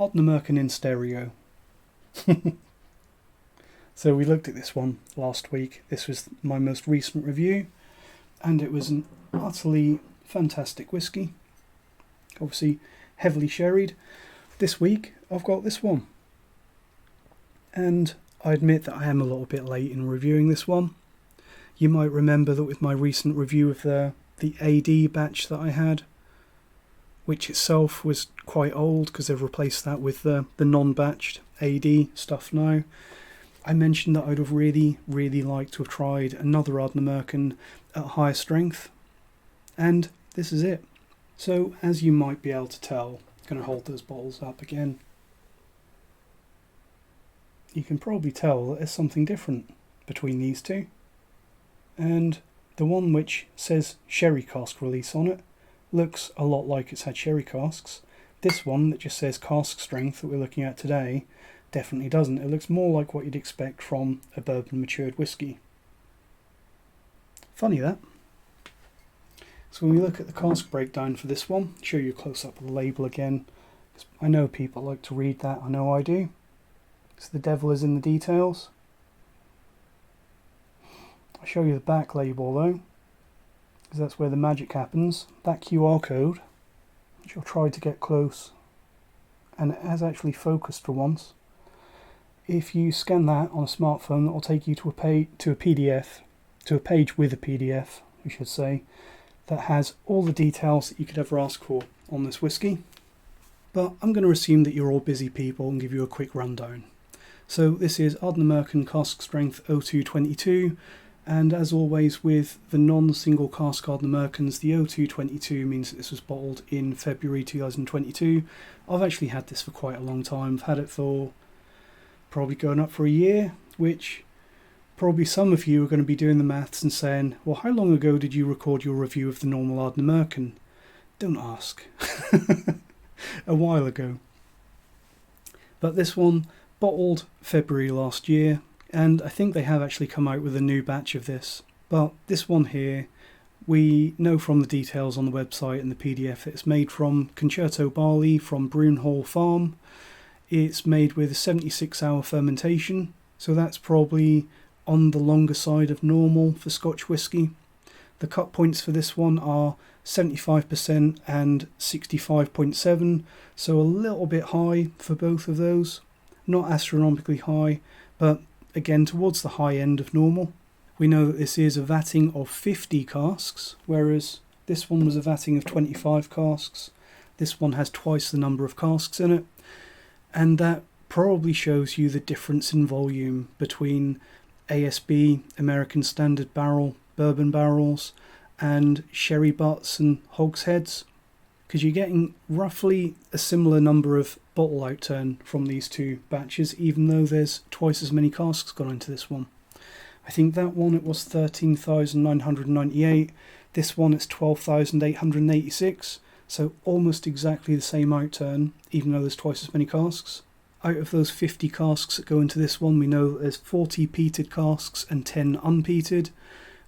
Ardnamurchan in stereo. So we looked at this one last week. This was my most recent review, and it was an utterly fantastic whisky. Obviously heavily sherried. This week I've got this one. And I admit that I am a little bit late in reviewing this one. You might remember that with my recent review of the AD batch that I had, which itself was quite old because they've replaced that with the non-batched AD stuff now. I mentioned that I'd have really liked to have tried another Ardnamurchan at higher strength, and this is it. So as you might be able to tell, I'm going to hold those bottles up again. You can probably tell that there's something different between these two, and the one which says sherry cask release on it looks a lot like it's had sherry casks. This one that just says cask strength that we're looking at today definitely doesn't. It looks more like what you'd expect from a bourbon matured whisky. Funny that. So when we look at the cask breakdown for this one, show you a close up of the label again. I know people like to read that, I know I do. So the devil is in the details. I'll show you the back label though, because that's where the magic happens. That QR code, which I'll try to get close, and it has actually focused for once. If you scan that on a smartphone, that will take you to a page with a PDF, we should say, that has all the details that you could ever ask for on this whisky. But I'm going to assume that you're all busy people and give you a quick rundown. So this is Ardnamurchan Cask Strength 0222. And as always with the non-single cask Ardnamurchans, the 0222 means that this was bottled in February 2022. I've actually had this for quite a long time. I've had it for probably going up for a year, which probably some of you are going to be doing the maths and saying, well, how long ago did you record your review of the normal Ardnamurchan? Don't ask. A while ago. But this one, bottled February last year, and I think they have actually come out with a new batch of this. But this one here, we know from the details on the website and the PDF, it's made from Concerto barley from Broonhall Farm. It's made with a 76-hour fermentation, so that's probably on the longer side of normal for Scotch whisky. The cut points for this one are 75% and 65.7, so a little bit high for both of those. Not astronomically high, but again towards the high end of normal. We know that this is a vatting of 50 casks, whereas this one was a vatting of 25 casks. This one has twice the number of casks in it, and that probably shows you the difference in volume between ASB, American Standard Barrel, bourbon barrels, and sherry butts and hogsheads, because you're getting roughly a similar number of bottle outturn from these two batches, even though there's twice as many casks gone into this one. I think that one it was 13,998, this one it's 12,886, so almost exactly the same outturn, even though there's twice as many casks. Out of those 50 casks that go into this one, we know that there's 40 peated casks and 10 unpeated.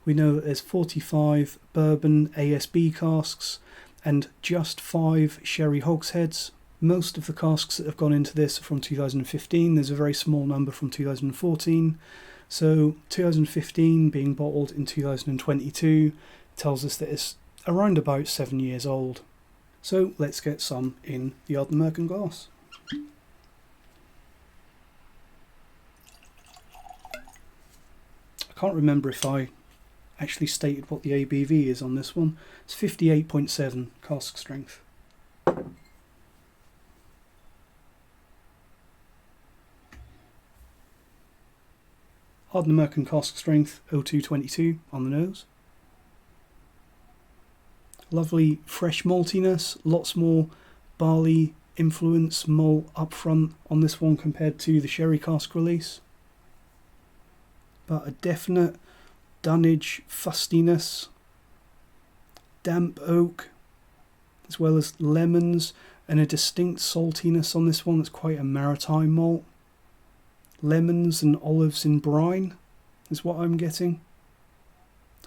We know that there's 45 bourbon ASB casks and just 5 sherry hogsheads. Most of the casks that have gone into this are from 2015. There's a very small number from 2014. So 2015 being bottled in 2022 tells us that it's around about 7 years old. So let's get some in the Ardnamurchan glass. I can't remember if I actually stated what the ABV is on this one. It's 58.7 cask strength. Ardnamurchan Cask Strength 0222 on the nose. Lovely fresh maltiness, lots more barley influence, malt up front on this one compared to the sherry cask release. But a definite dunnage fustiness, damp oak, as well as lemons, and a distinct saltiness on this one that's quite a maritime malt. Lemons and olives in brine is what I'm getting.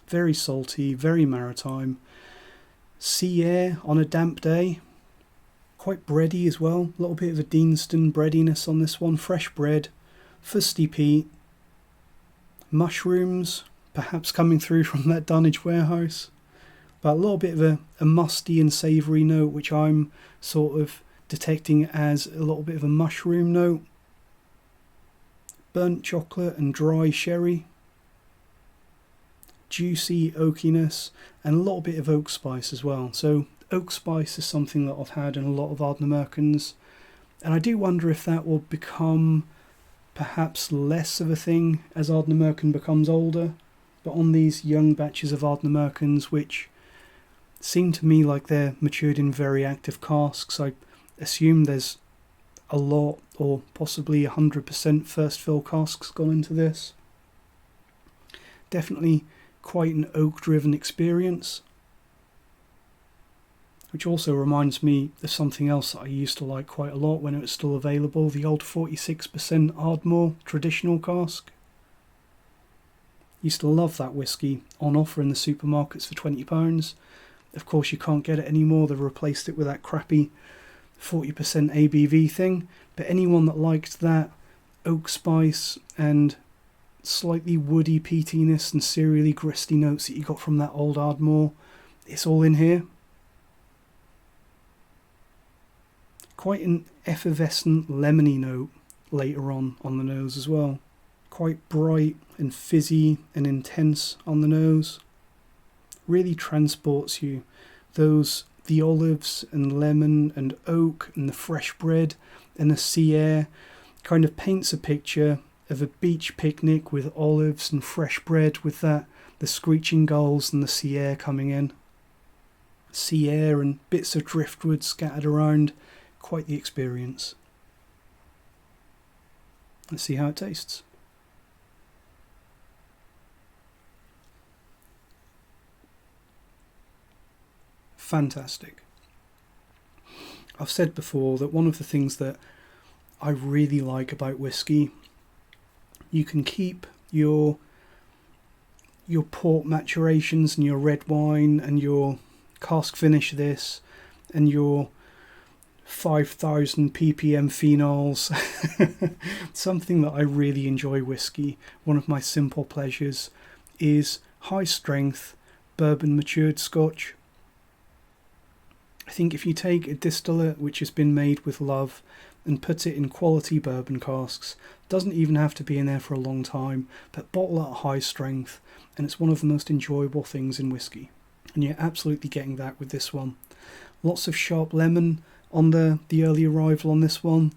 Very salty, very maritime. Sea air on a damp day. Quite bready as well, a little bit of a Deanston breadiness on this one, fresh bread, fusty peat, mushrooms perhaps coming through from that Dunwich warehouse, but a little bit of a musty and savoury note, which I'm sort of detecting as a little bit of a mushroom note, burnt chocolate and dry sherry, juicy oakiness, and a little bit of oak spice as well. So oak spice is something that I've had in a lot of Ardnamurchans, and I do wonder if that will become perhaps less of a thing as Ardnamurchan becomes older. But on these young batches of Ardnamurchans, which seem to me like they're matured in very active casks, I assume there's a lot, or possibly 100% first fill casks gone into this. Definitely quite an oak driven experience, which also reminds me of something else that I used to like quite a lot when it was still available, the old 46% Ardmore traditional cask. Used to love that whisky, on offer in the supermarkets for £20. Of course you can't get it anymore, they've replaced it with that crappy 40% ABV thing, but anyone that liked that oak spice and slightly woody peatiness and cereally gristy notes that you got from that old Ardmore, it's all in here. Quite an effervescent lemony note later on the nose as well. Quite bright and fizzy and intense on the nose. Really transports you. The olives and lemon and oak and the fresh bread and the sea air kind of paints a picture of a beach picnic with olives and fresh bread, with the screeching gulls and the sea air coming in. Sea air and bits of driftwood scattered around. Quite the experience. Let's see how it tastes. Fantastic. I've said before that one of the things that I really like about whiskey, you can keep your port maturations and your red wine and your cask finish this and your 5,000 ppm phenols. Something that I really enjoy whiskey, one of my simple pleasures, is high strength bourbon matured Scotch. I think if you take a distillate which has been made with love and put it in quality bourbon casks, doesn't even have to be in there for a long time, but bottle at high strength, and it's one of the most enjoyable things in whiskey. And you're absolutely getting that with this one. Lots of sharp lemon on the early arrival on this one,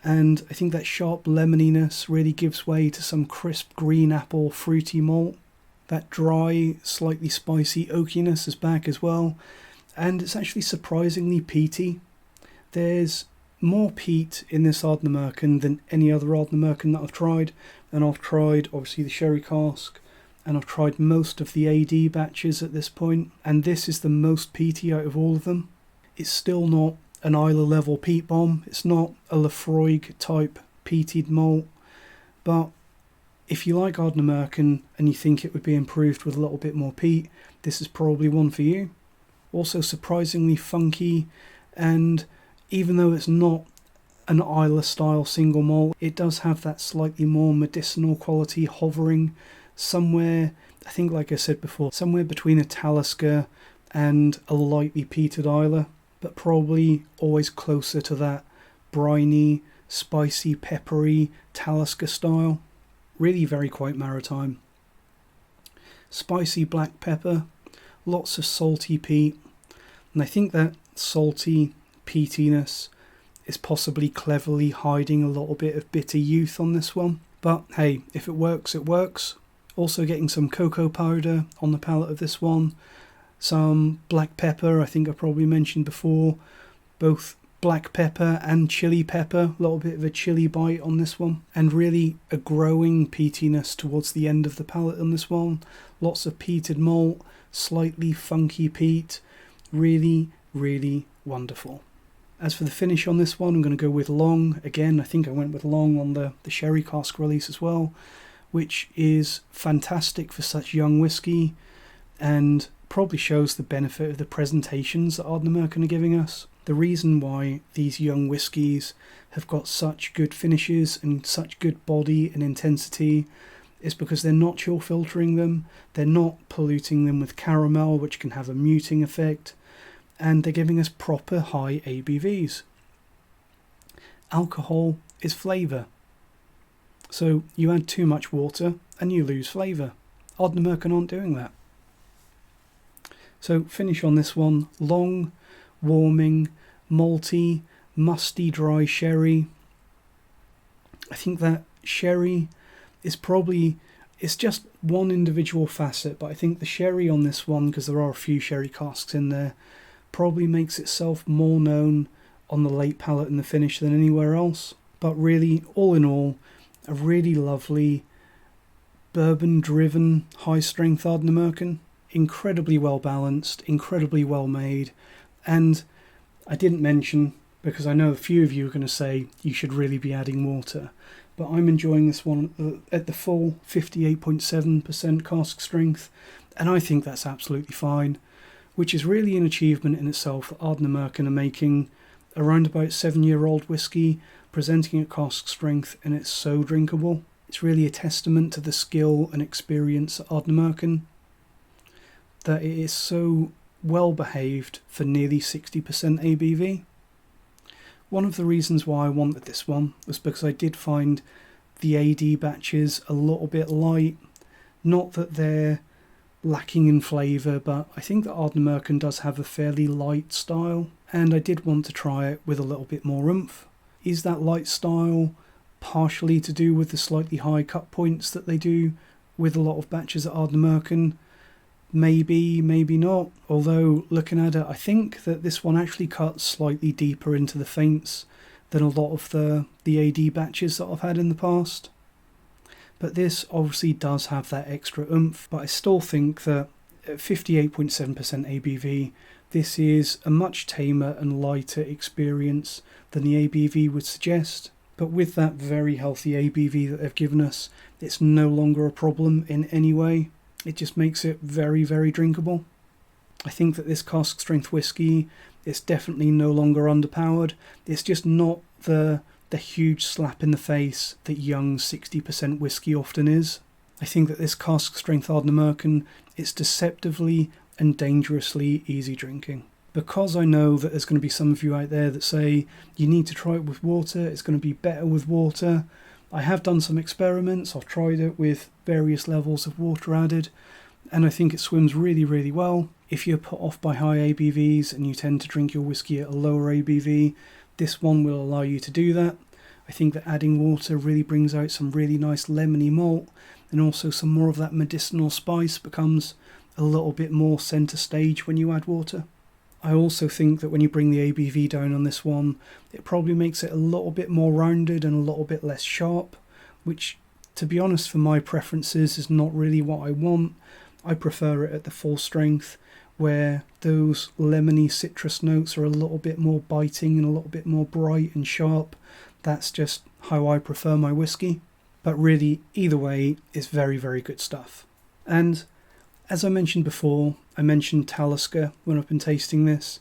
and I think that sharp lemoniness really gives way to some crisp green apple fruity malt. That dry, slightly spicy oakiness is back as well, and it's actually surprisingly peaty. There's more peat in this Ardnamurchan than any other Ardnamurchan that I've tried, and I've tried obviously the sherry cask, and I've tried most of the AD batches at this point, and this is the most peaty out of all of them. It's still not an Islay level peat bomb, it's not a Lafroig type peated malt, but if you like Ardnamurchan and you think it would be improved with a little bit more peat, this is probably one for you. Also surprisingly funky, and even though it's not an Islay style single malt, it does have that slightly more medicinal quality hovering somewhere, I think like I said before, somewhere between a Talisker and a lightly peated Islay, but probably always closer to that briny, spicy, peppery Talisker style. Really very quite maritime. Spicy black pepper, lots of salty peat, and I think that salty peatiness is possibly cleverly hiding a little bit of bitter youth on this one. But hey, if it works, it works. Also getting some cocoa powder on the palate of this one. Some black pepper, I think I probably mentioned before. Both black pepper and chili pepper, a little bit of a chili bite on this one. And really a growing peatiness towards the end of the palate on this one. Lots of peated malt, slightly funky peat. Really, really wonderful. As for the finish on this one, I'm going to go with long. Again, I think I went with long on the sherry cask release as well, which is fantastic for such young whiskey, and probably shows the benefit of the presentations that Ardnamurchan are giving us. The reason why these young whiskies have got such good finishes and such good body and intensity is because they're not chill filtering them, they're not polluting them with caramel, which can have a muting effect, and they're giving us proper high ABVs. Alcohol is flavour. So you add too much water and you lose flavour. Ardnamurchan aren't doing that. So finish on this one, long, warming, malty, musty, dry sherry. I think that sherry is probably, it's just one individual facet, but I think the sherry on this one, because there are a few sherry casks in there, probably makes itself more known on the late palate and the finish than anywhere else. But really, all in all, a really lovely bourbon-driven, high-strength Ardnamurchan. Incredibly well balanced, incredibly well made, and I didn't mention, because I know a few of you are going to say you should really be adding water, but I'm enjoying this one at the full 58.7% cask strength, and I think that's absolutely fine, which is really an achievement in itself that Ardnamurchan are making around about 7-year-old whiskey, presenting at cask strength, and it's so drinkable. It's really a testament to the skill and experience at Ardnamurchan that it is so well behaved for nearly 60% ABV. One of the reasons why I wanted this one was because I did find the AD batches a little bit light. Not that they're lacking in flavour, but I think that Ardnamurchan does have a fairly light style, and I did want to try it with a little bit more oomph. Is that light style partially to do with the slightly high cut points that they do with a lot of batches at Ardnamurchan? Maybe, maybe not. Although, looking at it, I think that this one actually cuts slightly deeper into the faints than a lot of the AD batches that I've had in the past. But this obviously does have that extra oomph, but I still think that at 58.7% ABV, this is a much tamer and lighter experience than the ABV would suggest. But with that very healthy ABV that they've given us, it's no longer a problem in any way. It just makes it very, very drinkable. I think that this cask strength whiskey is definitely no longer underpowered. It's just not the huge slap in the face that young 60% whiskey often is. I think that this cask strength Ardnamurchan is deceptively and dangerously easy drinking. Because I know that there's going to be some of you out there that say you need to try it with water, it's going to be better with water. I have done some experiments, I've tried it with various levels of water added, and I think it swims really, really well. If you're put off by high ABVs and you tend to drink your whiskey at a lower ABV, this one will allow you to do that. I think that adding water really brings out some really nice lemony malt, and also some more of that medicinal spice becomes a little bit more centre stage when you add water. I also think that when you bring the ABV down on this one, it probably makes it a little bit more rounded and a little bit less sharp, which, to be honest, for my preferences is not really what I want. I prefer it at the full strength, where those lemony citrus notes are a little bit more biting and a little bit more bright and sharp. That's just how I prefer my whiskey. But really, either way, it's very, very good stuff. And as I mentioned before, I mentioned Talisker when I've been tasting this,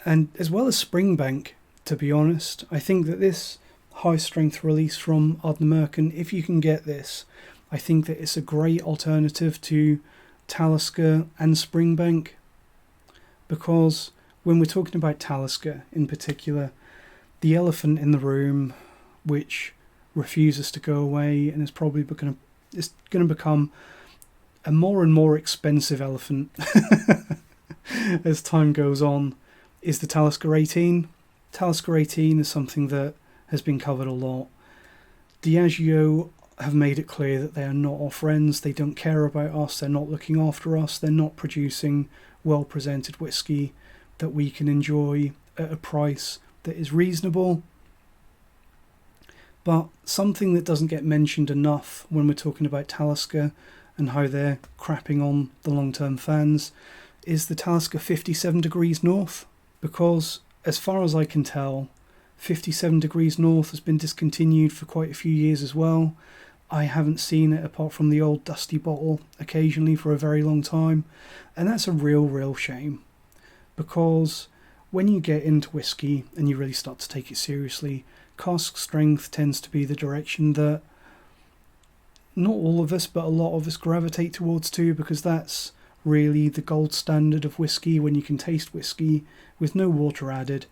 and as well as Springbank, to be honest. I think that this high strength release from Ardnamurchan, if you can get this, I think that it's a great alternative to Talisker and Springbank, because when we're talking about Talisker in particular, the elephant in the room, which refuses to go away and is probably going to become a more and more expensive elephant as time goes on, is the Talisker 18. Talisker 18 is something that has been covered a lot. Diageo have made it clear that they are not our friends, they don't care about us, they're not looking after us, they're not producing well-presented whiskey that we can enjoy at a price that is reasonable. But something that doesn't get mentioned enough when we're talking about Talisker and how they're crapping on the long-term fans is the Talisker 57 Degrees North, because as far as I can tell, 57 Degrees North has been discontinued for quite a few years as well. I haven't seen it apart from the old dusty bottle occasionally for a very long time, and that's a real shame, because when you get into whiskey and you really start to take it seriously, cask strength tends to be the direction that not all of us, but a lot of us gravitate towards too, because that's really the gold standard of whiskey. When you can taste whiskey with no water added,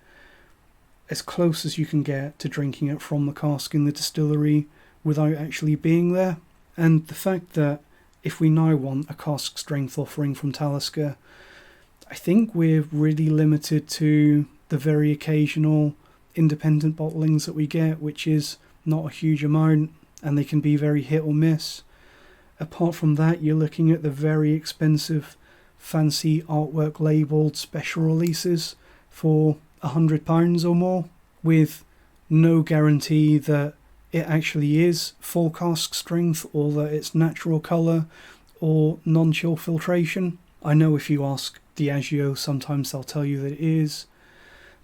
as close as you can get to drinking it from the cask in the distillery without actually being there. And the fact that if we now want a cask strength offering from Talisker, I think we're really limited to the very occasional independent bottlings that we get, which is not a huge amount, and they can be very hit or miss. Apart from that, you're looking at the very expensive, fancy artwork labelled special releases for £100 or more, with no guarantee that it actually is full cask strength or that it's natural colour or non-chill filtration. I know if you ask Diageo, sometimes they'll tell you that it is,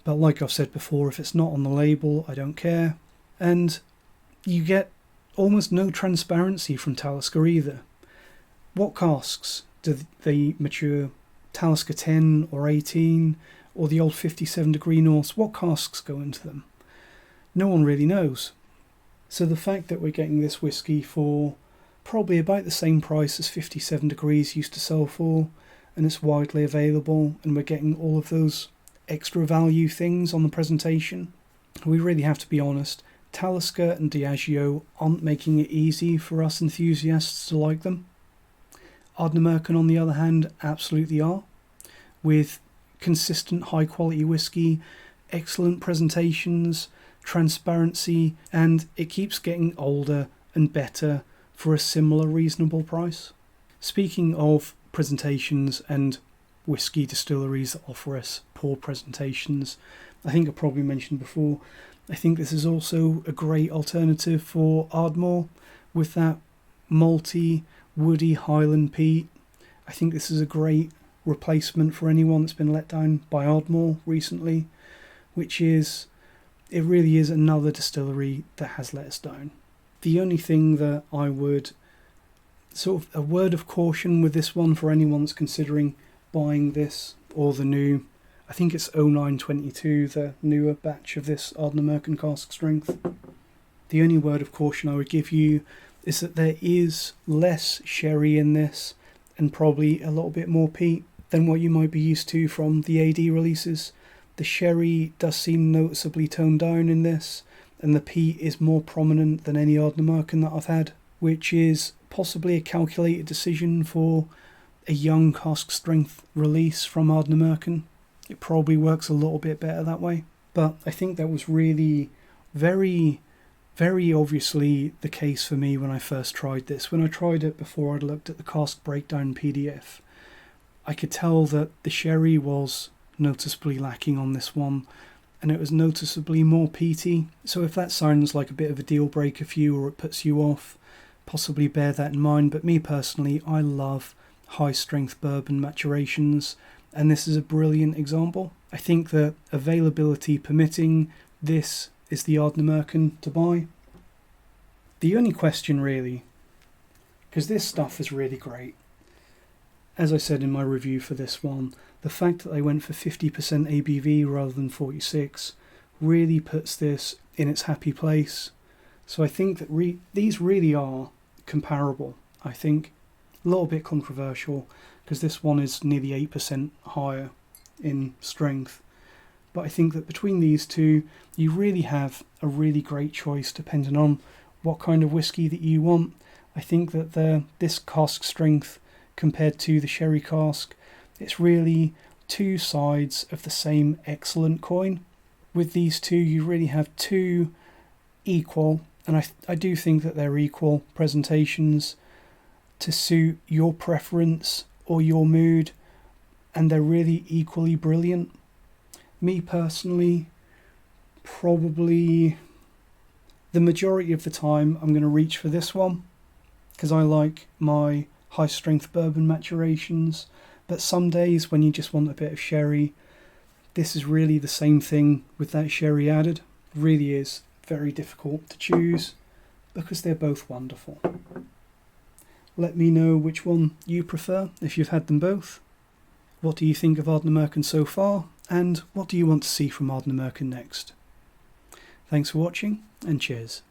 but like I've said before, if it's not on the label, I don't care. And you get almost no transparency from Talisker either. What casks do they mature? Talisker 10 or 18 or the old 57 degree Norths? What casks go into them? No one really knows. So the fact that we're getting this whiskey for probably about the same price as 57 degrees used to sell for, and it's widely available, and we're getting all of those extra value things on the presentation, we really have to be honest. Talisker and Diageo aren't making it easy for us enthusiasts to like them. Ardnamurchan, on the other hand, absolutely are, with consistent high quality whiskey, excellent presentations, transparency, and it keeps getting older and better for a similar reasonable price. Speaking of presentations and whiskey distilleries that offer us poor presentations, I think I probably mentioned before, I think this is also a great alternative for Ardmore with that malty, woody Highland peat. I think this is a great replacement for anyone that's been let down by Ardmore recently, which is, it really is another distillery that has let us down. The only thing that I would, sort of a word of caution with this one for anyone that's considering buying this or the new, I think it's 0922, the newer batch of this Ardnamurchan Cask Strength. The only word of caution I would give you is that there is less sherry in this and probably a little bit more peat than what you might be used to from the AD releases. The sherry does seem noticeably toned down in this, and the peat is more prominent than any Ardnamurchan that I've had, which is possibly a calculated decision for a young cask strength release from Ardnamurchan. It probably works a little bit better that way, but I think that was really very obviously the case for me when I first tried this. When I tried it before I'd looked at the cask breakdown PDF, I could tell that the sherry was noticeably lacking on this one, and it was noticeably more peaty. So if that sounds like a bit of a deal breaker for you or it puts you off, possibly bear that in mind. But me personally, I love high strength bourbon maturations, and this is a brilliant example. I think that availability permitting, this is the Ardnamurchan to buy. The only question really, because this stuff is really great, as I said in my review for this one, the fact that they went for 50% ABV rather than 46 really puts this in its happy place. So I think that these really are comparable. I think a little bit controversial because this one is nearly 8% higher in strength. But I think that between these two, you really have a really great choice depending on what kind of whiskey that you want. I think that this cask strength compared to the sherry cask, it's really two sides of the same excellent coin. With these two, you really have two equal, and I do think that they're equal presentations to suit your preference or your mood, and they're really equally brilliant. Me personally, probably the majority of the time I'm going to reach for this one because I like my high strength bourbon maturations, but some days when you just want a bit of sherry, this is really the same thing with that sherry added. It really is very difficult to choose. because they're both wonderful. Let me know which one you prefer if you've had them both. What do you think of Ardnamurchan so far, and what do you want to see from Ardnamurchan next? Thanks for watching, and cheers.